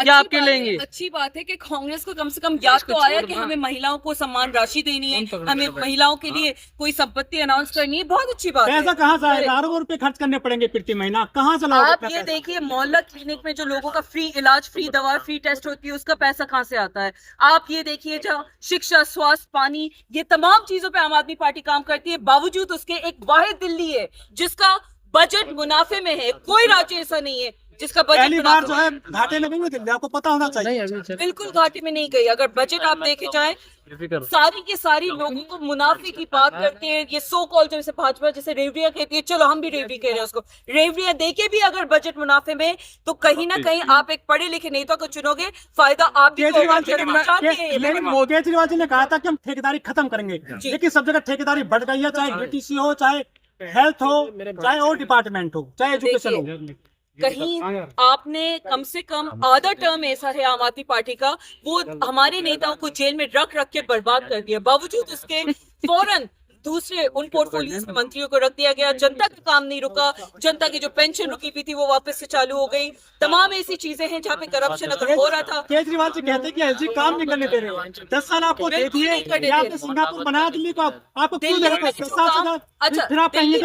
या आपके लेंगे? अच्छी बात है कि कांग्रेस को कम से कम याद तो आया कि हमें महिलाओं को सम्मान राशि देनी है, हमें महिलाओं के लिए कोई संपत्ति अनाउंस करनी है। बहुत अच्छी बात है। पैसा कहाँ से आएगा? अरबों रुपए खर्च करने पड़ेंगे प्रति महीना, कहाँ से लाओगे? आप ये देखिए, मोहल्ला क्लिनिक में जो लोगों का फ्री इलाज, फ्री दवा, फ्री टेस्ट होती है, उसका पैसा कहाँ से आता है? आप ये देखिए, जहाँ शिक्षा, स्वास्थ्य, पानी, ये तमाम चीजों पे आम आदमी पार्टी काम करती है। बावजूद उसके एक वाहिद दिल्ली है जिसका बजट मुनाफे में है। कोई राज्य ऐसा नहीं है जिसका बजट पहली बार जो है घाटे में नहीं दिल्ली, आपको पता होना चाहिए। बिल्कुल घाटे में नहीं गई। अगर बजट आप देखे जाए, सारी की सारी लोगों को मुनाफे की बात करते हैं। ये सो कॉल जैसे भाजपा जैसे रेवड़िया कहती है, चलो हम भी रेवड़ी कह रहे हैं उसको, रेवड़िया देके भी अगर बजट मुनाफे में, तो कहीं ना कहीं आप एक पढ़े लिखे नेता को चुनोगे, फायदा आप भी केजरीवाल जी ने कहा था कि हम ठेकेदारी खत्म करेंगे, लेकिन सब जगह ठेकेदारी बढ़ गई है, चाहे डीटीसी हो, चाहे हेल्थ हो, चाहे और डिपार्टमेंट हो, चाहे एजुकेशन हो। कहीं आपने कम से कम आधा टर्म ऐसा है आम आदमी पार्टी का, वो हमारे नेताओं को जेल में रख के बर्बाद कर दिया। बावजूद उसके फौरन दूसरे उन पोर्टफोलियोज में मंत्रियों को रख दिया गया। जनता का काम नहीं रुका, जनता की जो पेंशन रुकी हुई थी वो वापस से चालू हो गई। तमाम ऐसी चीजें हैं जहाँ पे करप्शन अगर हो रहा था। केजरीवाल जी कहते हैं कि एलजी काम नहीं करने दे रहे। 10 साल आपको दे दिए, आपने सिंगापुर बनाया दिल्ली को, आपको क्यों दे रहे? 10 साल अच्छा, फिर आप कहेंगे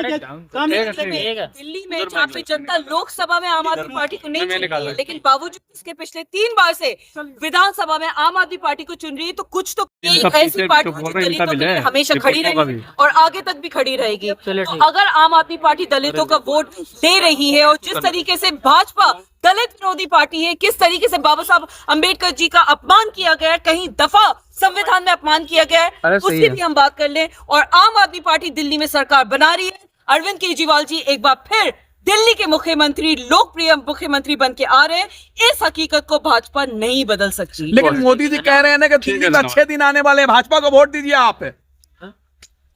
दिल्ली में जहाँ पे जनता लोकसभा में आम आदमी पार्टी को नहीं चुन रही है, लेकिन बावजूद इसके पिछले 3 बार से विधानसभा में आम आदमी पार्टी को चुन रही है, तो कुछ तो ऐसी पार्टी दलितों के लिए हमेशा खड़ी रही और आगे तक भी खड़ी रहेगी। तो अगर आम आदमी पार्टी दलितों का वोट दे रही है, और जिस तरीके से भाजपा दलित विरोधी पार्टी है, किस तरीके से बाबा साहब अम्बेडकर जी का अपमान किया गया है, कहीं दफा संविधान में अपमान किया गया है, उसकी भी हम बात कर लें। और आम आदमी पार्टी दिल्ली में सरकार बना रही है। अरविंद केजरीवाल जी एक बार फिर दिल्ली के मुख्यमंत्री, लोकप्रिय मुख्यमंत्री बन के आ रहे हैं। इस हकीकत को भाजपा नहीं बदल सकती। लेकिन मोदी जी कह रहे हैं ना कि दिल्ली में अच्छे दिन आने वाले, भाजपा को वोट दीजिए आप।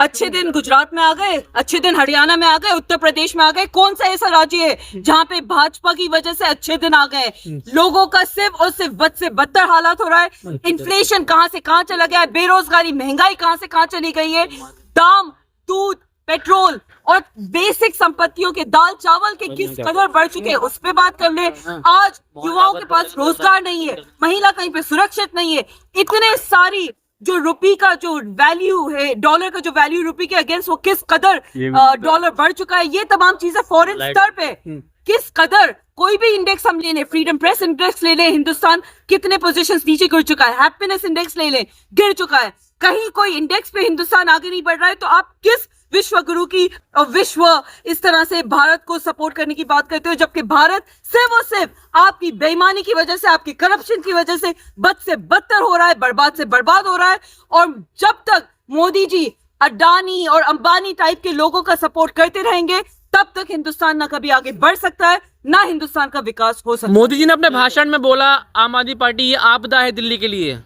अच्छे दिन गुजरात में आ गए, अच्छे दिन हरियाणा में आ गए, उत्तर प्रदेश में आ गए। कौन सा ऐसा राज्य है जहाँ पे भाजपा की वजह से अच्छे दिन आ गए? लोगों का सिर्फ और सिर्फ बद से बदतर हालात हो रहा है। इन्फ्लेशन कहाँ से कहाँ चला गया है, बेरोजगारी, महंगाई कहाँ से कहाँ चली गई है, दाम, दूध, पेट्रोल और बेसिक संपत्तियों के, दाल चावल के किस कदर बढ़ चुके हैं, उस पे बात कर ले। आज युवाओं के पास रोजगार नहीं है, महिला कहीं पे सुरक्षित नहीं है। इतने सारी जो रुपये का जो वैल्यू है, डॉलर का जो वैल्यू रुपये के अगेंस्ट, वो किस कदर डॉलर बढ़ चुका है। ये तमाम चीजें फॉरेन स्तर पे किस कदर, कोई भी इंडेक्स हम ले लें, फ्रीडम प्रेस इंडेक्स ले लें, हिंदुस्तान कितने पोजीशंस नीचे गिर चुका है, हैप्पीनेस इंडेक्स ले लें, गिर चुका है। कहीं कोई इंडेक्स पे हिंदुस्तान आगे नहीं बढ़ रहा है। तो आप किस विश्व गुरु की और विश्व इस तरह से भारत को सपोर्ट करने की बात करते हो, जबकि भारत सिर्फ और सिर्फ आपकी बेईमानी की वजह से, आपकी करप्शन की वजह से बद से बदतर हो रहा है, बर्बाद से बर्बाद हो रहा है। और जब तक मोदी जी अडानी और अंबानी टाइप के लोगों का सपोर्ट करते रहेंगे, तब तक हिंदुस्तान ना कभी आगे बढ़ सकता है, ना हिंदुस्तान का विकास हो सकता है। मोदी जी ने अपने भाषण में बोला आम आदमी पार्टी ये आपदा है दिल्ली के लिए।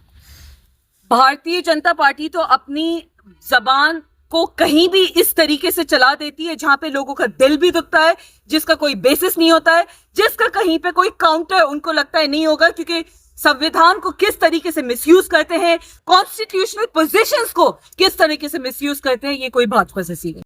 भारतीय जनता पार्टी तो अपनी जबान को कहीं भी इस तरीके से चला देती है जहां पे लोगों का दिल भी दुखता है, जिसका कोई बेसिस नहीं होता है, जिसका कहीं पे कोई काउंटर उनको लगता है नहीं होगा, क्योंकि संविधान को किस तरीके से मिसयूज करते हैं, कॉन्स्टिट्यूशनल पोजीशंस को किस तरीके से मिसयूज करते हैं, ये कोई भाजपा से सीखे।